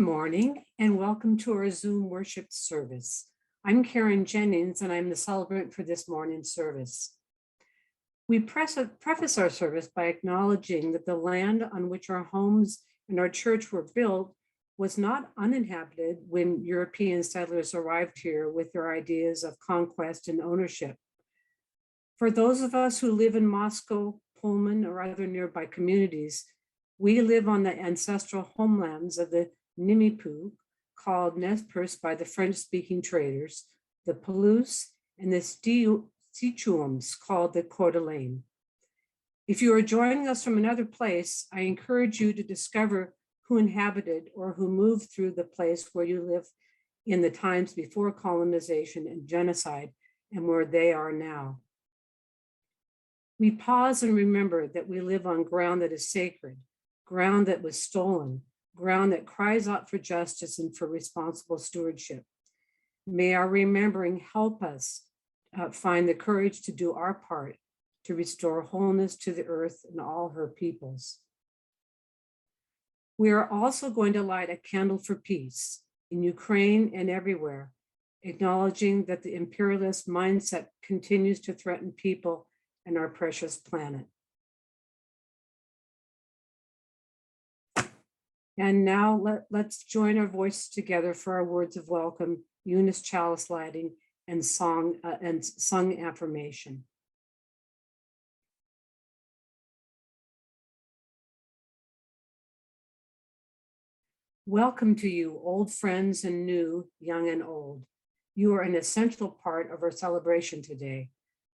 Morning and welcome to our Zoom worship service. I'm Karen Jennings and I'm the celebrant for this morning's service. We preface our service by acknowledging that the land on which our homes and our church were built was not uninhabited when European settlers arrived here with their ideas of conquest and ownership. For those of us who live in Moscow, Pullman, or other nearby communities, we live on the ancestral homelands of the Nimipu, called Nez Perce by the French-speaking traders, the Palouse, and the Sichuans, called the Coeur d'Alene. If you are joining us from another place, I encourage you to discover who inhabited or who moved through the place where you live in the times before colonization and genocide and where they are now. We pause and remember that we live on ground that is sacred, ground that was stolen, ground that cries out for justice and for responsible stewardship. May our remembering help us find the courage to do our part to restore wholeness to the earth and all her peoples. We are also going to light a candle for peace in Ukraine and everywhere, acknowledging that the imperialist mindset continues to threaten people and our precious planet. And now let's join our voices together for our words of welcome, Eunice chalice lighting, and sung affirmation. Welcome to you, old friends and new, young and old. You are an essential part of our celebration today.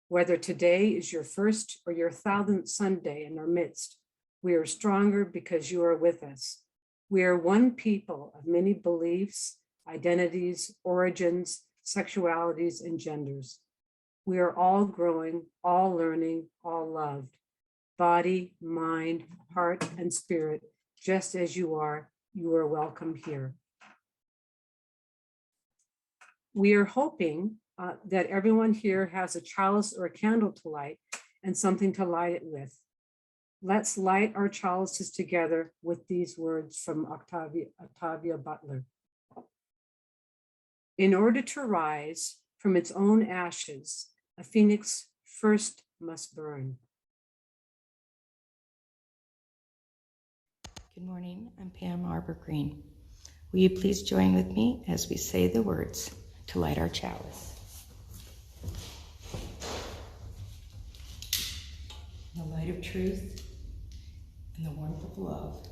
Whether today is your first or your 1000th Sunday in our midst, we are stronger because you are with us. We are one people of many beliefs, identities, origins, sexualities, and genders. We are all growing, all learning, all loved. Body, mind, heart, and spirit, just as you are welcome here. We are hoping that everyone here has a chalice or a candle to light and something to light it with. Let's light our chalices together with these words from Octavia Butler. In order to rise from its own ashes, a phoenix first must burn. Good morning, I'm Pam Arbor Green. Will you please join with me as we say the words to light our chalice? In the light of truth and the warmth of love,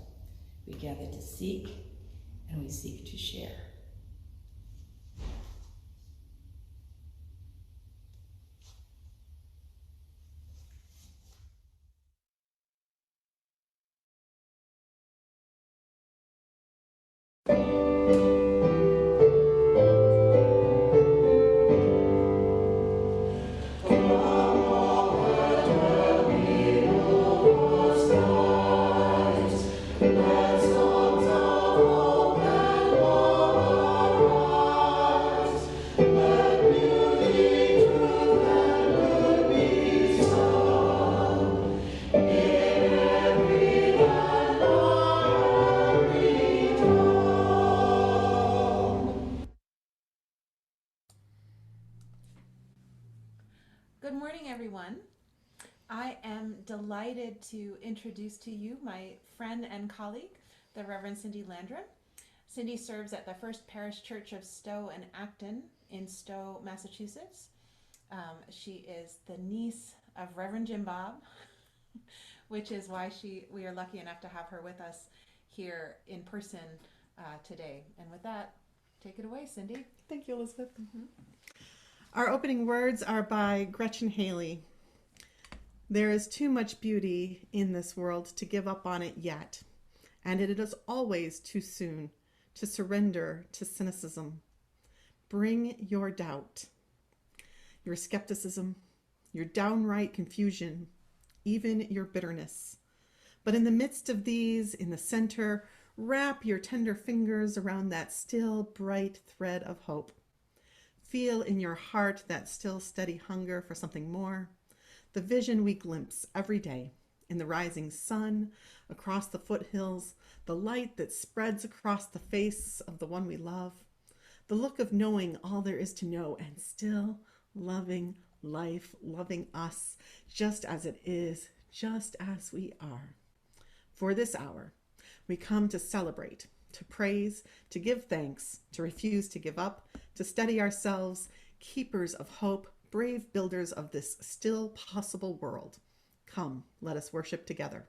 we gather to seek and we seek to share. Good morning, everyone. I am delighted to introduce to you my friend and colleague, the Reverend Cindy Landrum. Cindy serves at the First Parish Church of Stowe and Acton in Stowe, Massachusetts. She is the niece of Reverend Jim Bob, which is why we are lucky enough to have her with us here in person today. And with that, take it away, Cindy. Thank you, Elizabeth. Our opening words are by Gretchen Haley. There is too much beauty in this world to give up on it yet, and it is always too soon to surrender to cynicism. Bring your doubt, your skepticism, your downright confusion, even your bitterness. But in the midst of these, in the center, wrap your tender fingers around that still bright thread of hope. Feel in your heart that still steady hunger for something more, the vision we glimpse every day in the rising sun, across the foothills, the light that spreads across the face of the one we love, the look of knowing all there is to know and still loving life, loving us just as it is, just as we are. For this hour, we come to celebrate, to praise, to give thanks, to refuse to give up, to steady ourselves, keepers of hope, brave builders of this still possible world. Come, let us worship together.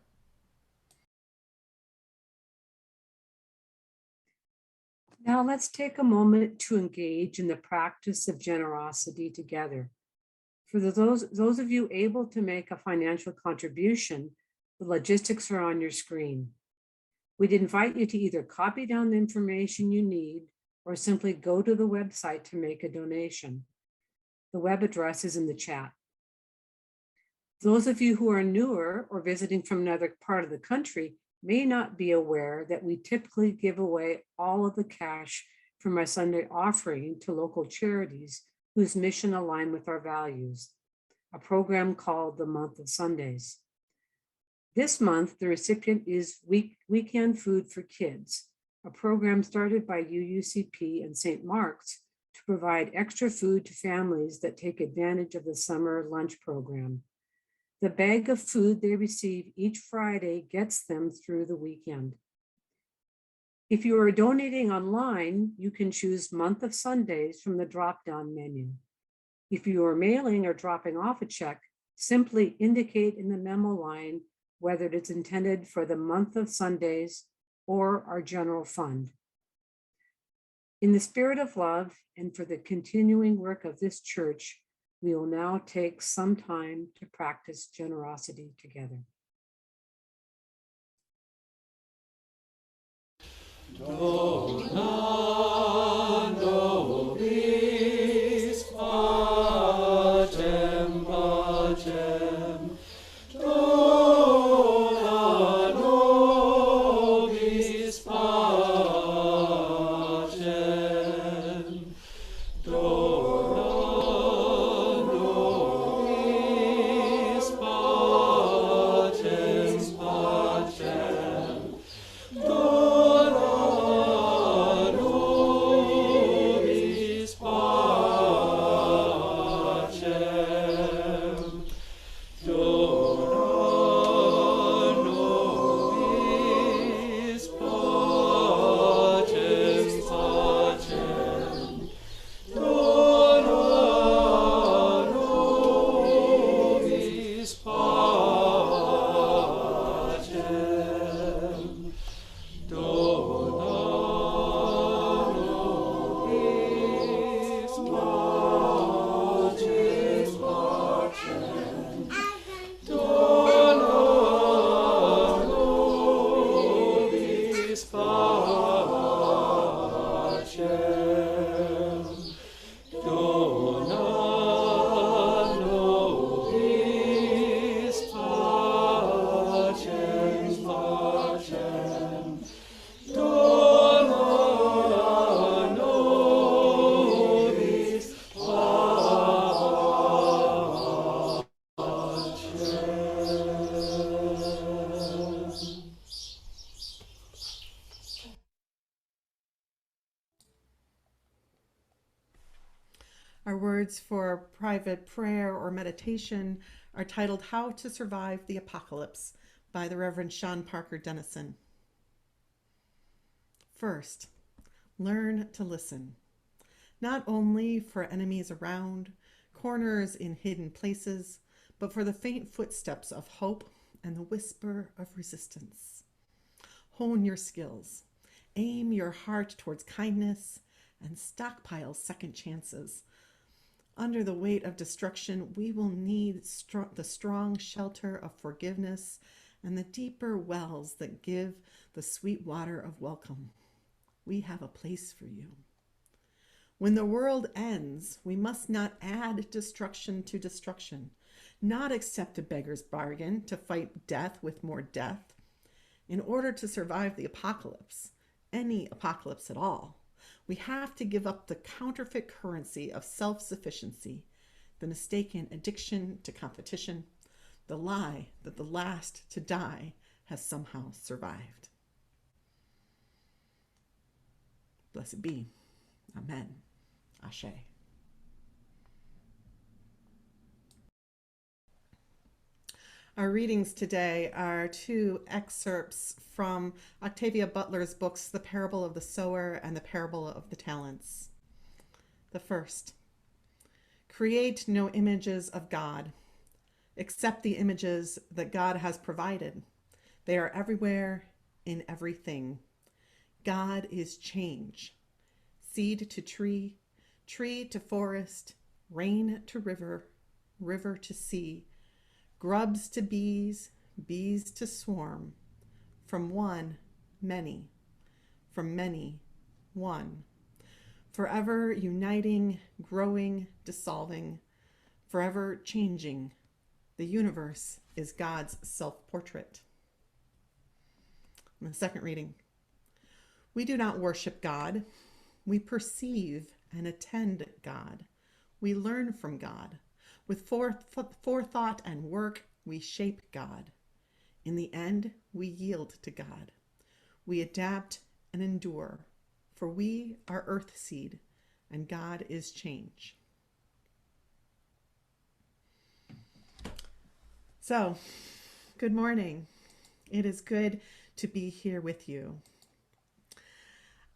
Now let's take a moment to engage in the practice of generosity together. For those of you able to make a financial contribution, the logistics are on your screen. We'd invite you to either copy down the information you need or simply go to the website to make a donation. The web address is in the chat. Those of you who are newer or visiting from another part of the country may not be aware that we typically give away all of the cash from our Sunday offering to local charities whose mission align with our values, a program called the Month of Sundays. This month, the recipient is Weekend Food for Kids, a program started by UUCP and St. Mark's to provide extra food to families that take advantage of the summer lunch program. The bag of food they receive each Friday gets them through the weekend. If you are donating online, you can choose Month of Sundays from the drop-down menu. If you are mailing or dropping off a check, simply indicate in the memo line whether it is intended for the Month of Sundays or our general fund. In the spirit of love and for the continuing work of this church, we will now take some time to practice generosity together. Dona nobis pacem, pacem. Dona nobis pacem. Dona nobis pacem, pacem. Dona nobis pacem. Dona nobis pacem, pacem. Dona nobis pacem. Dona nobis pacem, pacem. Dona nobis pacem. Dona nobis pacem, pacem. Dona nobis pacem. Our words for private prayer or meditation are titled How to Survive the Apocalypse by the Reverend Sean Parker Dennison. First, learn to listen, not only for enemies around, corners in hidden places, but for the faint footsteps of hope and the whisper of resistance. Hone your skills, aim your heart towards kindness, and stockpile second chances. Under the weight of destruction, we will need the strong shelter of forgiveness and the deeper wells that give the sweet water of welcome. We have a place for you. When the world ends, we must not add destruction to destruction, not accept a beggar's bargain to fight death with more death. In order to survive the apocalypse, any apocalypse at all, we have to give up the counterfeit currency of self-sufficiency, the mistaken addiction to competition, the lie that the last to die has somehow survived. Blessed be. Amen. Ashe. Our readings today are two excerpts from Octavia Butler's books, The Parable of the Sower and The Parable of the Talents. The first, create no images of God, except the images that God has provided. They are everywhere, in everything. God is change. Seed to tree, tree to forest, rain to river, river to sea, grubs to bees, bees to swarm. From one, many. From many, one. Forever uniting, growing, dissolving, forever changing. The universe is God's self-portrait. And the second reading. We do not worship God. We perceive and attend God. We learn from God. With forethought and work, we shape God. In the end, we yield to God. We adapt and endure, for we are earth seed, and God is change. So, good morning. It is good to be here with you.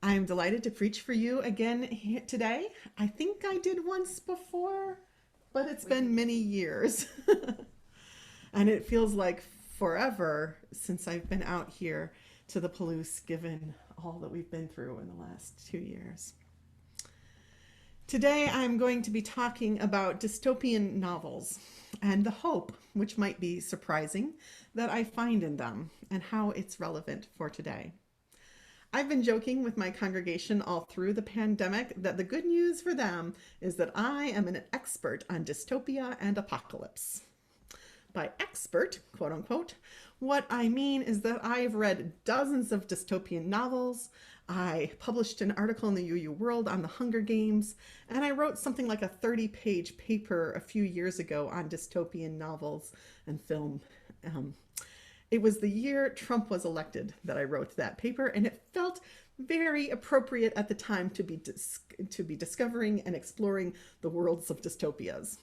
I am delighted to preach for you again today. I think I did once before, but it's been many years. And it feels like forever since I've been out here to the Palouse, given all that we've been through in the last 2 years. Today I'm going to be talking about dystopian novels and the hope, which might be surprising, that I find in them and how it's relevant for today. I've been joking with my congregation all through the pandemic that the good news for them is that I am an expert on dystopia and apocalypse. By expert, quote unquote, what I mean is that I've read dozens of dystopian novels. I published an article in the UU World on the Hunger Games, and I wrote something like a 30-page paper a few years ago on dystopian novels and film. It was the year Trump was elected that I wrote that paper, and it felt very appropriate at the time to be discovering and exploring the worlds of dystopias.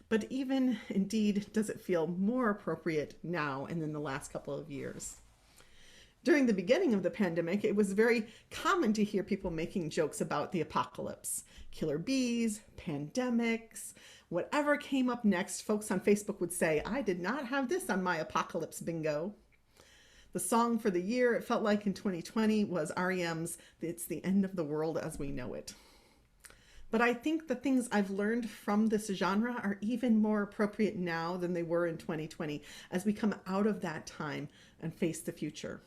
But even indeed does it feel more appropriate now and in the last couple of years. During the beginning of the pandemic, it was very common to hear people making jokes about the apocalypse. Killer bees, pandemics, whatever came up next, folks on Facebook would say, I did not have this on my apocalypse bingo. The song for the year, it felt like in 2020, was REM's It's the End of the World as We Know It. But I think the things I've learned from this genre are even more appropriate now than they were in 2020 as we come out of that time and face the future.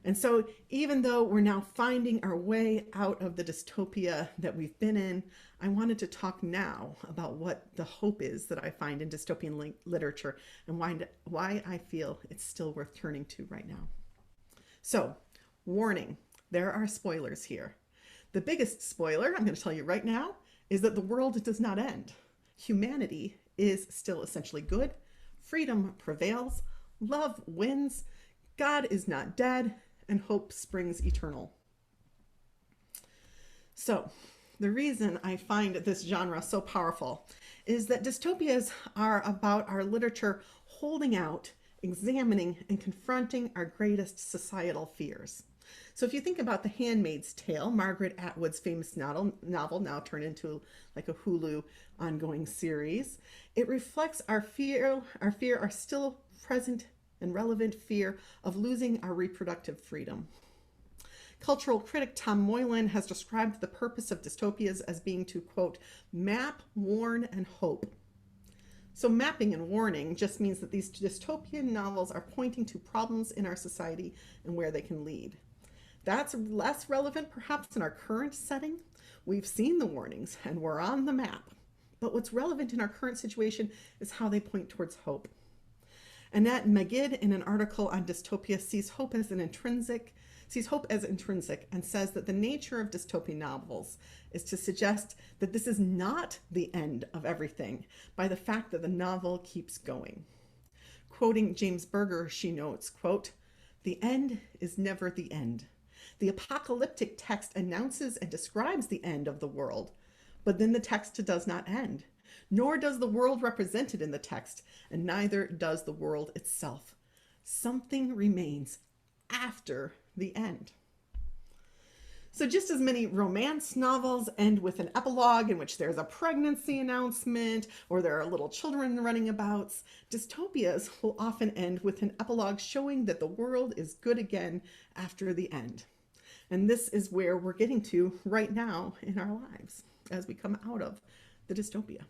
And so even though we're now finding our way out of the dystopia that we've been in, I wanted to talk now about what the hope is that I find in dystopian literature and why I feel it's still worth turning to right now. So, warning, there are spoilers here. The biggest spoiler, I'm going to tell you right now, is that the world does not end. Humanity is still essentially good. Freedom prevails. Love wins. God is not dead. And hope springs eternal. So, the reason I find this genre so powerful is that dystopias are about our literature holding out, examining, and confronting our greatest societal fears. So if you think about The Handmaid's Tale, Margaret Atwood's famous novel now turned into like a Hulu ongoing series, it reflects our still present and relevant fear of losing our reproductive freedom. Cultural critic Tom Moylan has described the purpose of dystopias as being to, quote, map, warn, and hope. So mapping and warning just means that these dystopian novels are pointing to problems in our society and where they can lead. That's less relevant perhaps in our current setting. We've seen the warnings and we're on the map. But what's relevant in our current situation is how they point towards hope. Annette Magid, in an article on dystopia, sees hope as intrinsic and says that the nature of dystopian novels is to suggest that this is not the end of everything by the fact that the novel keeps going. quoting James Berger, she notes, quote, "The end is never the end. The apocalyptic text announces and describes the end of the world, but then the text does not end, nor does the world represented in the text, and neither does the world itself. Something remains after the end." So just as many romance novels end with an epilogue in which there's a pregnancy announcement or there are little children running about, dystopias will often end with an epilogue showing that the world is good again after the end. And this is where we're getting to right now in our lives as we come out of the dystopia.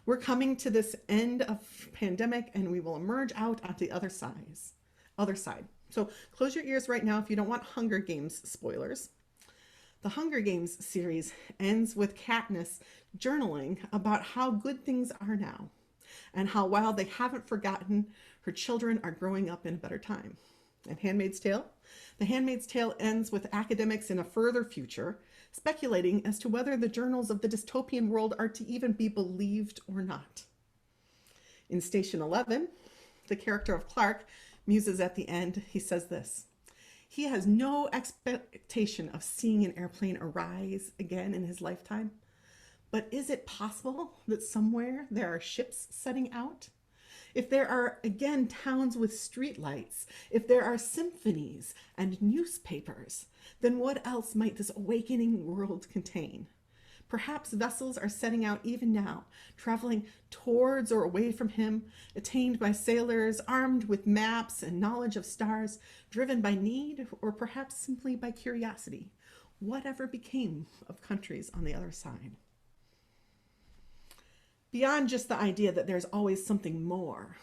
We're coming to this end of pandemic and we will emerge out on the other side. So close your ears right now if you don't want Hunger Games spoilers. The Hunger Games series ends with Katniss journaling about how good things are now and how while they haven't forgotten, her children are growing up in a better time. And Handmaid's Tale? The Handmaid's Tale ends with academics in a further future speculating as to whether the journals of the dystopian world are to even be believed or not. In Station 11, the character of Clark muses at the end. He says this: "He has no expectation of seeing an airplane arise again in his lifetime. But is it possible that somewhere there are ships setting out? If there are again towns with streetlights, if there are symphonies and newspapers, then what else might this awakening world contain? Perhaps vessels are setting out even now, traveling towards or away from him, attained by sailors, armed with maps and knowledge of stars, driven by need, or perhaps simply by curiosity. Whatever became of countries on the other side?" Beyond just the idea that there's always something more,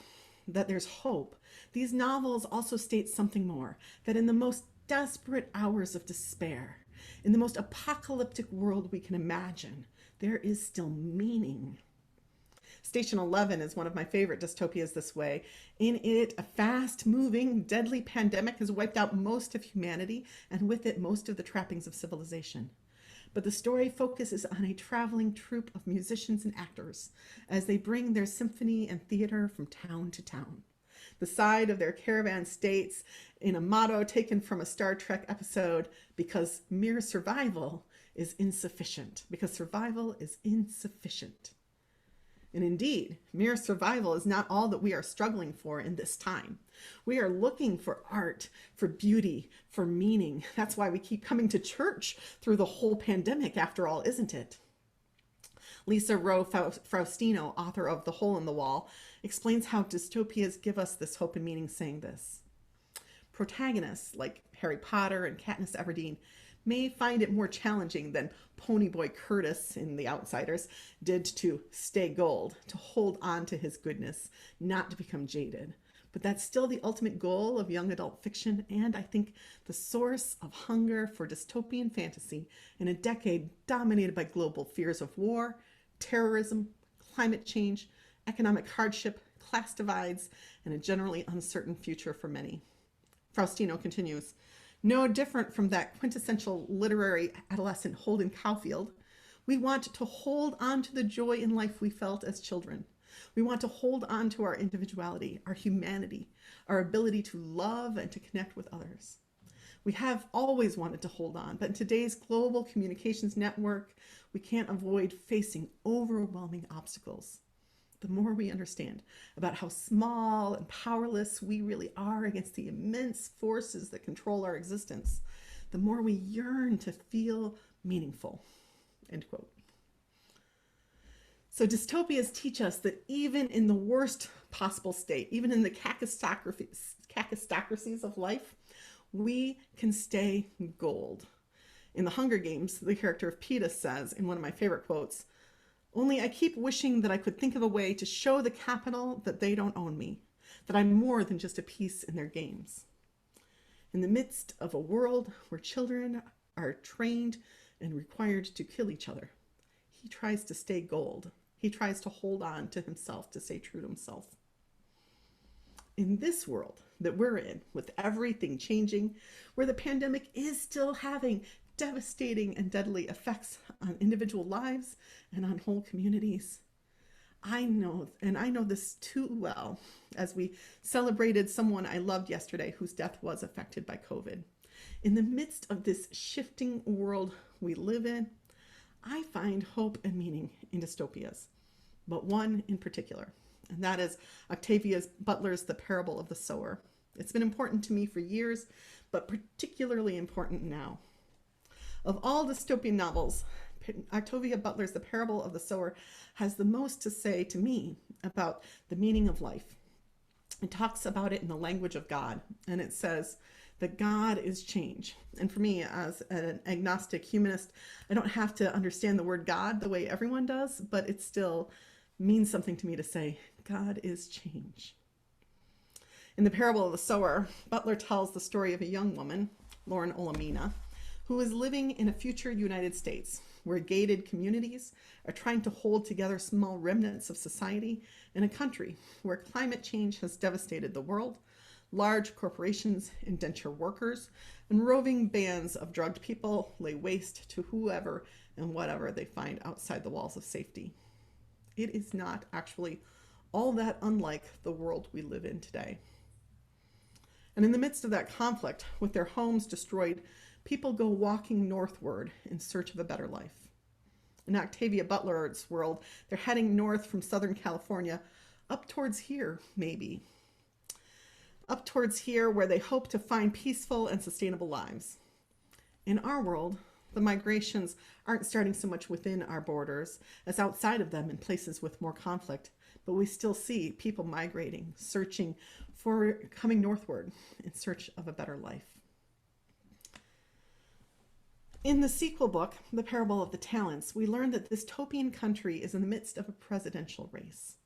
that there's hope, these novels also state something more, that in the most desperate hours of despair, in the most apocalyptic world we can imagine, there is still meaning. Station 11 is one of my favorite dystopias this way. In it, a fast-moving, deadly pandemic has wiped out most of humanity, and with it, most of the trappings of civilization. But the story focuses on a traveling troupe of musicians and actors as they bring their symphony and theater from town to town. The side of their caravan states in a motto taken from a Star Trek episode, because mere survival is insufficient. Because survival is insufficient. And indeed, mere survival is not all that we are struggling for in this time. We are looking for art, for beauty, for meaning. That's why we keep coming to church through the whole pandemic, after all, isn't it? Lisa Rowe Faustino, author of The Hole in the Wall, explains how dystopias give us this hope and meaning, saying this: "Protagonists like Harry Potter and Katniss Everdeen may find it more challenging than Ponyboy Curtis in The Outsiders did to stay gold, to hold on to his goodness, not to become jaded. But that's still the ultimate goal of young adult fiction, and I think the source of hunger for dystopian fantasy in a decade dominated by global fears of war, terrorism, climate change, economic hardship, class divides, and a generally uncertain future for many." Faustino continues, "No different from that quintessential literary adolescent Holden Caulfield, we want to hold on to the joy in life we felt as children. We want to hold on to our individuality, our humanity, our ability to love and to connect with others. We have always wanted to hold on, but in today's global communications network, we can't avoid facing overwhelming obstacles. The more we understand about how small and powerless we really are against the immense forces that control our existence, the more we yearn to feel meaningful." End quote. So dystopias teach us that even in the worst possible state, even in the cacistocracies of life, we can stay gold. In The Hunger Games, the character of Peeta says, in one of my favorite quotes, "Only I keep wishing that I could think of a way to show the capital that they don't own me, that I'm more than just a piece in their games." In the midst of a world where children are trained and required to kill each other, he tries to stay gold. He tries to hold on to himself, to stay true to himself. In this world that we're in, with everything changing, where the pandemic is still having devastating and deadly effects on individual lives and on whole communities, I know this too well, as we celebrated someone I loved yesterday whose death was affected by COVID. In the midst of this shifting world we live in, I find hope and meaning in dystopias, but one in particular, and that is Octavia Butler's The Parable of the Sower. It's been important to me for years, but particularly important now. Of all dystopian novels, Octavia Butler's The Parable of the Sower has the most to say to me about the meaning of life. It talks about it in the language of God, and it says that God is change. And for me, as an agnostic humanist, I don't have to understand the word God the way everyone does, but it still means something to me to say, God is change. In The Parable of the Sower, Butler tells the story of a young woman, Lauren Olamina, who is living in a future United States where gated communities are trying to hold together small remnants of society in a country where climate change has devastated the world, large corporations indenture workers, and roving bands of drugged people lay waste to whoever and whatever they find outside the walls of safety. It is not actually all that unlike the world we live in today. And in the midst of that conflict, with their homes destroyed, people go walking northward in search of a better life. In Octavia Butler's world, they're heading north from Southern California up towards here, maybe. Up towards here where they hope to find peaceful and sustainable lives. In our world, the migrations aren't starting so much within our borders as outside of them in places with more conflict, but we still see people migrating, searching for coming northward in search of a better life. In the sequel book, The Parable of the Talents, we learn that this dystopian country is in the midst of a presidential race.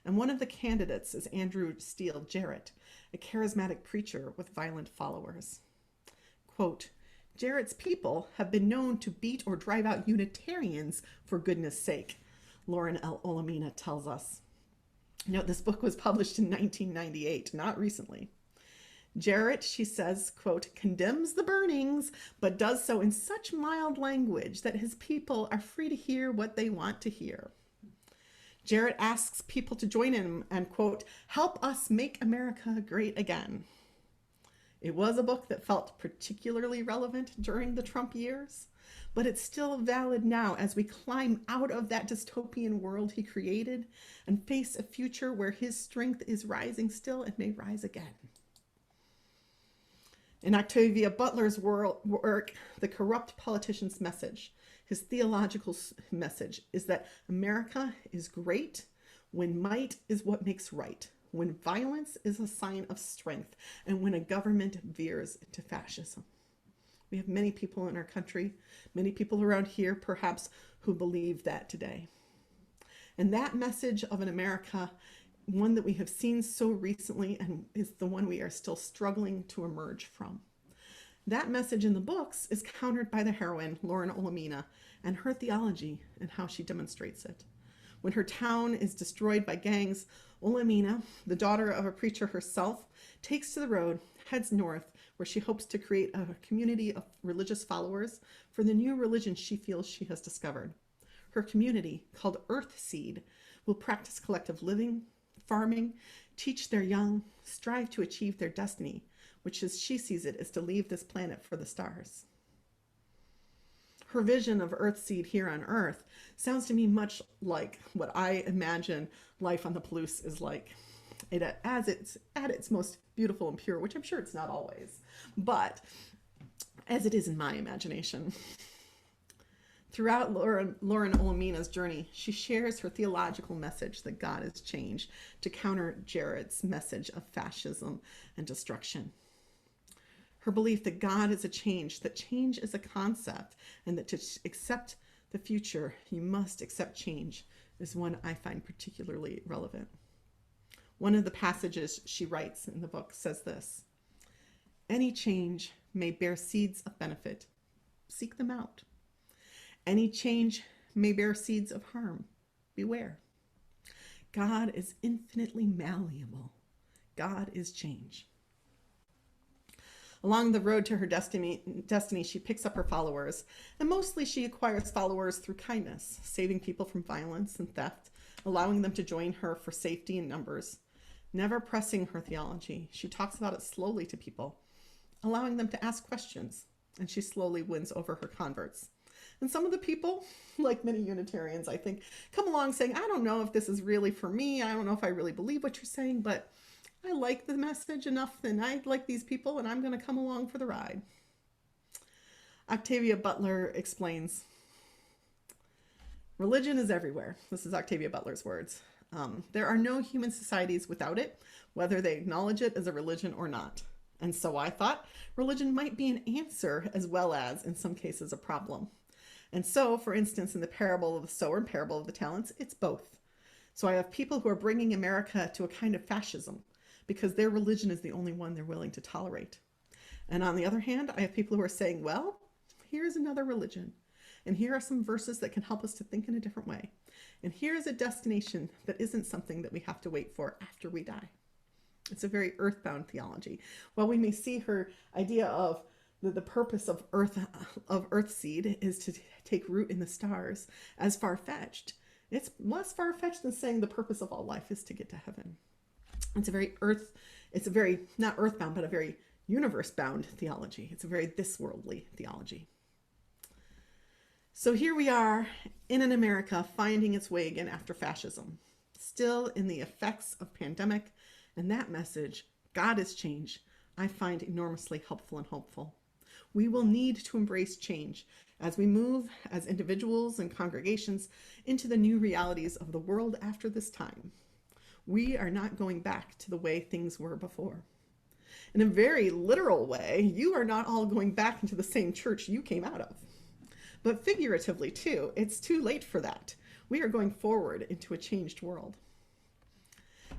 And one of the candidates is Andrew Steele Jarrett, a charismatic preacher with violent followers. Quote, Jarrett's people have been known to beat or drive out Unitarians for goodness sake, Lauren L. Olamina tells us. Note, this book was published in 1998, not recently. Jarrett, she says, quote, condemns the burnings, but does so in such mild language that his people are free to hear what they want to hear. Jarrett asks people to join him and, quote, help us make America great again. It was a book that felt particularly relevant during the Trump years, but it's still valid now as we climb out of that dystopian world he created and face a future where his strength is rising still and may rise again. In Octavia Butler's work, The Corrupt Politician's Message, his theological message is that America is great when might is what makes right, when violence is a sign of strength, and when a government veers to fascism. We have many people in our country, many people around here perhaps, who believe that today. And that message of an America, one that we have seen so recently and is the one we are still struggling to emerge from. That message in the books is countered by the heroine, Lauren Olamina, and her theology and how she demonstrates it. When her town is destroyed by gangs, Olamina, the daughter of a preacher herself, takes to the road, heads north, where she hopes to create a community of religious followers for the new religion she feels she has discovered. Her community, called Earth Seed, will practice collective living, farming, teach their young, strive to achieve their destiny, which as she sees it is to leave this planet for the stars. Her vision of Earthseed here on Earth sounds to me much like what I imagine life on the Palouse is like. At its most beautiful and pure, which I'm sure it's not always, but as it is in my imagination. Throughout Lauren Olamina's journey, she shares her theological message that God is change to counter Jarrett's message of fascism and destruction. Her belief that God is a change, that change is a concept, and that to accept the future, you must accept change, is one I find particularly relevant. One of the passages she writes in the book says this: any change may bear seeds of benefit. Seek them out. Any change may bear seeds of harm. Beware. God is infinitely malleable. God is change. Along the road to her destiny, she picks up her followers, and mostly she acquires followers through kindness, saving people from violence and theft, allowing them to join her for safety in numbers, never pressing her theology. She talks about it slowly to people, allowing them to ask questions, and she slowly wins over her converts. And some of the people, like many Unitarians, I think, come along saying, I don't know if this is really for me. I don't know if I really believe what you're saying, but I like the message enough and I like these people and I'm going to come along for the ride. Octavia Butler explains, religion is everywhere. This is Octavia Butler's words. There are no human societies without it, whether they acknowledge it as a religion or not. And so I thought religion might be an answer as well as, in some cases, a problem. And so, for instance, in the parable of the sower and parable of the talents, it's both. So I have people who are bringing America to a kind of fascism because their religion is the only one they're willing to tolerate. And on the other hand, I have people who are saying, well, here's another religion. And here are some verses that can help us to think in a different way. And here's a destination that isn't something that we have to wait for after we die. It's a very earthbound theology. While we may see her idea of the purpose of Earthseed is to take root in the stars as far-fetched, it's less far-fetched than saying the purpose of all life is to get to heaven. It's a very, not earthbound, but a very universe-bound theology. It's a very this-worldly theology. So here we are in an America finding its way again after fascism, still in the effects of pandemic, and that message, God is change, I find enormously helpful and hopeful. We will need to embrace change as we move as individuals and congregations into the new realities of the world after this time. We are not going back to the way things were before. In a very literal way, you are not all going back into the same church you came out of. But figuratively too, it's too late for that. We are going forward into a changed world.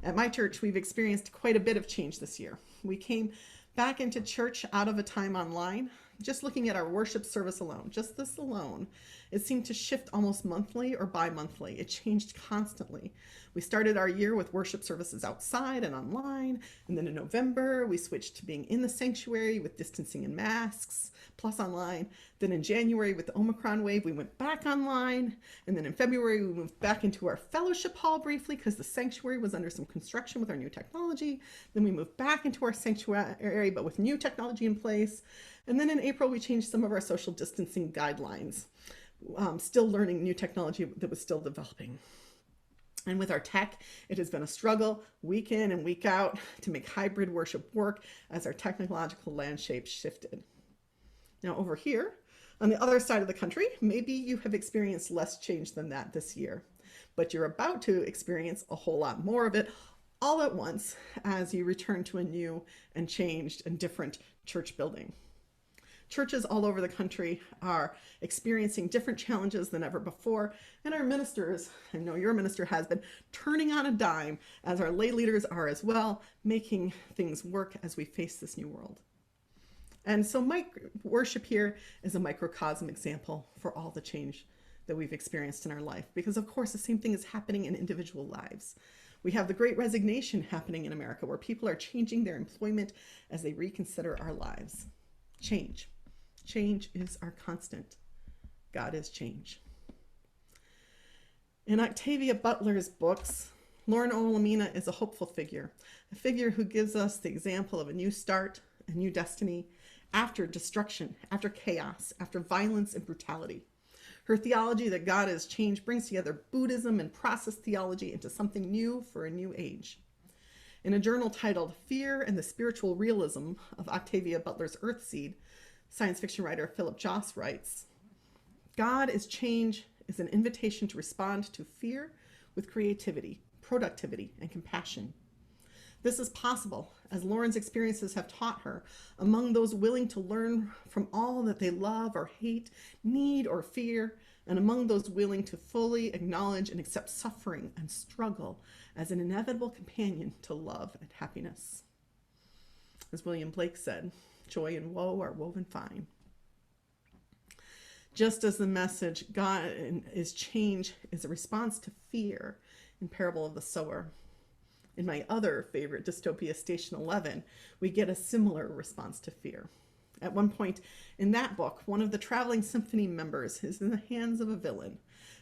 At my church, we've experienced quite a bit of change this year. We came back into church out of a time online. Just looking at our worship service alone, just this alone, it seemed to shift almost monthly or bi-monthly. It changed constantly. We started our year with worship services outside and online, and then in November, we switched to being in the sanctuary with distancing and masks, plus online. Then in January, with the Omicron wave, we went back online, and then in February, we moved back into our fellowship hall briefly because the sanctuary was under some construction with our new technology. Then we moved back into our sanctuary, but with new technology in place. And then in April, we changed some of our social distancing guidelines, still learning new technology that was still developing. And with our tech, it has been a struggle week in and week out to make hybrid worship work as our technological landscape shifted. Now over here, on the other side of the country, maybe you have experienced less change than that this year, but you're about to experience a whole lot more of it all at once as you return to a new and changed and different church building. Churches all over the country are experiencing different challenges than ever before, and our ministers, I know your minister has been, turning on a dime, as our lay leaders are as well, making things work as we face this new world. And so worship here is a microcosm example for all the change that we've experienced in our life, because of course the same thing is happening in individual lives. We have the Great Resignation happening in America, where people are changing their employment as they reconsider our lives. Change. Change is our constant. God is change. In Octavia Butler's books, Lauren Olamina is a hopeful figure, a figure who gives us the example of a new start, a new destiny, after destruction, after chaos, after violence and brutality. Her theology that God is change brings together Buddhism and process theology into something new for a new age. In a journal titled Fear and the Spiritual Realism of Octavia Butler's Earthseed, science fiction writer Philip Joss writes, God is change is an invitation to respond to fear with creativity, productivity, and compassion. This is possible, as Lauren's experiences have taught her, among those willing to learn from all that they love or hate, need or fear, and among those willing to fully acknowledge and accept suffering and struggle as an inevitable companion to love and happiness. As William Blake said, joy and woe are woven fine. Just as the message, God is change, is a response to fear in Parable of the Sower. In my other favorite dystopia, Station 11, we get a similar response to fear. At one point in that book, one of the traveling symphony members is in the hands of a villain.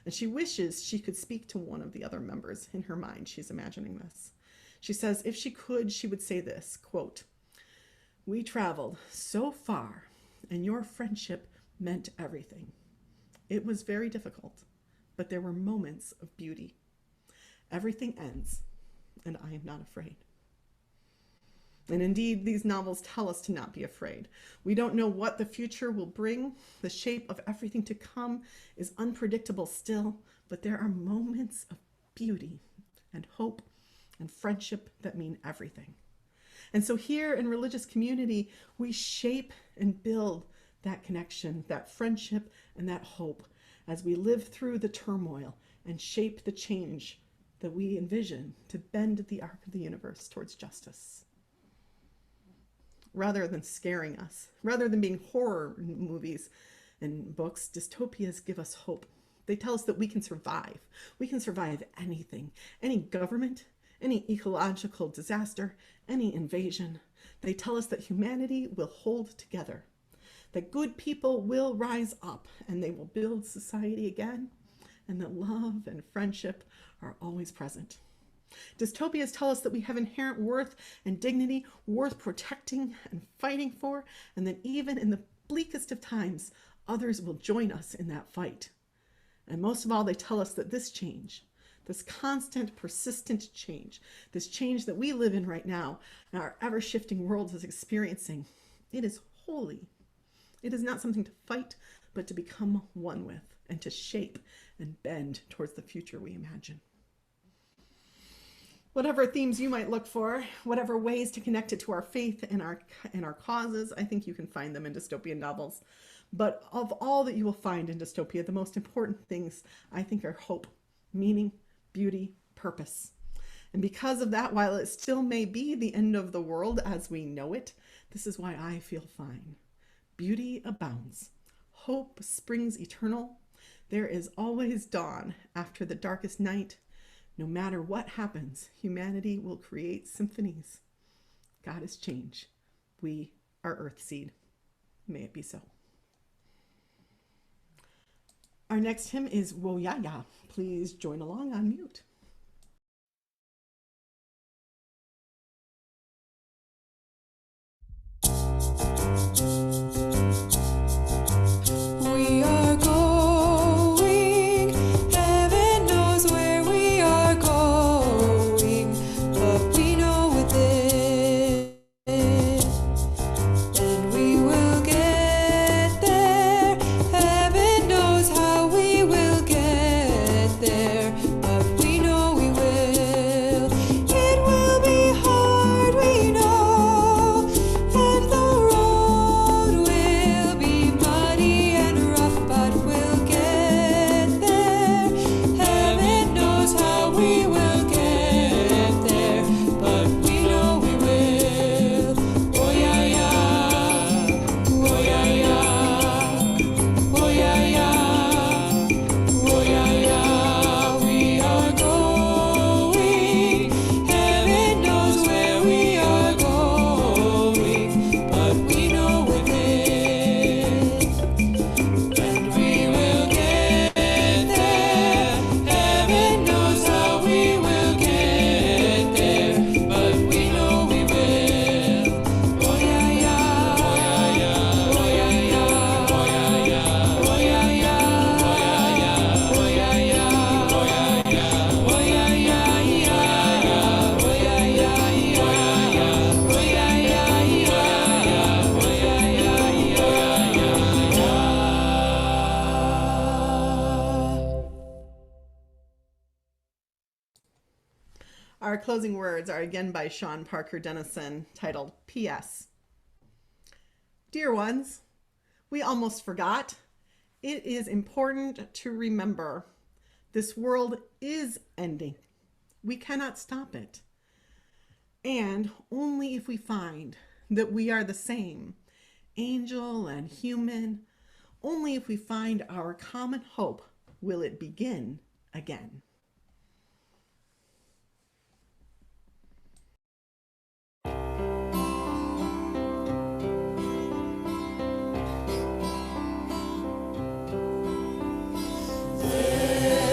And she wishes she could speak to one of the other members. In her mind, she's imagining this. She says if she could, she would say this, quote, "We traveled so far, and your friendship meant everything. It was very difficult, but there were moments of beauty. Everything ends, and I am not afraid." And indeed, these novels tell us to not be afraid. We don't know what the future will bring. The shape of everything to come is unpredictable still, but there are moments of beauty and hope and friendship that mean everything. And so here in religious community, we shape and build that connection, that friendship, and that hope as we live through the turmoil and shape the change that we envision to bend the arc of the universe towards justice. Rather than scaring us, rather than being horror movies and books, dystopias give us hope. They tell us that we can survive. We can survive anything, any government, any ecological disaster, any invasion. They tell us that humanity will hold together, that good people will rise up and they will build society again, and that love and friendship are always present. Dystopias tell us that we have inherent worth and dignity worth protecting and fighting for, and that even in the bleakest of times, others will join us in that fight. And most of all, they tell us that this change, this constant, persistent change, this change that we live in right now, and our ever-shifting world is experiencing, it is holy. It is not something to fight, but to become one with, and to shape and bend towards the future we imagine. Whatever themes you might look for, whatever ways to connect it to our faith and our causes, I think you can find them in dystopian novels. But of all that you will find in dystopia, the most important things, I think, are hope, meaning, beauty, purpose. And because of that, while it still may be the end of the world as we know it, this is why I feel fine. Beauty abounds. Hope springs eternal. There is always dawn after the darkest night. No matter what happens, humanity will create symphonies. God is change. We are Earthseed. May it be so. Our next hymn is Woyaya. Please join along on mute. We are going, heaven knows where we are going, but we know it, and we will get there. Heaven knows how we will get there, but we know we will. It will be hard, we know, and the road will be muddy and rough, but we'll get there. Heaven knows how we will get there, but we know we will. Oh yeah, yeah. Oh yeah, yeah. Oh yeah, yeah. Oh yeah, yeah. We are going. Heaven knows where we are going, but we know it. And we will get there. Heaven knows how we will get there, but we know we will. Oh yeah, yeah. Oh yeah, yeah. Oh yeah, yeah. Oh yeah, yeah. Oh yeah, yeah. Oh yeah, yeah. Oh yeah, yeah. Oh yeah, yeah. Oh yeah, yeah. Oh Our closing words are again by Sean Parker Dennison, titled P.S. Dear ones, we almost forgot. It is important to remember this world is ending. We cannot stop it. And only if we find that we are the same, angel and human, only if we find our common hope will it begin again. There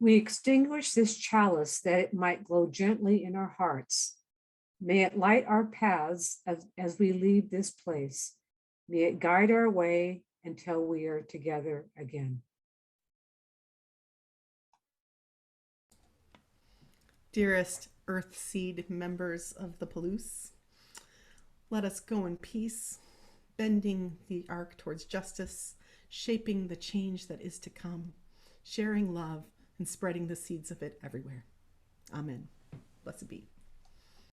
We extinguish this chalice that it might glow gently in our hearts. May it light our paths as we leave this place. May it guide our way until we are together again. Dearest Earth Seed members of the Palouse, let us go in peace, bending the arc towards justice, shaping the change that is to come, sharing love and spreading the seeds of it everywhere. Amen. Blessed be.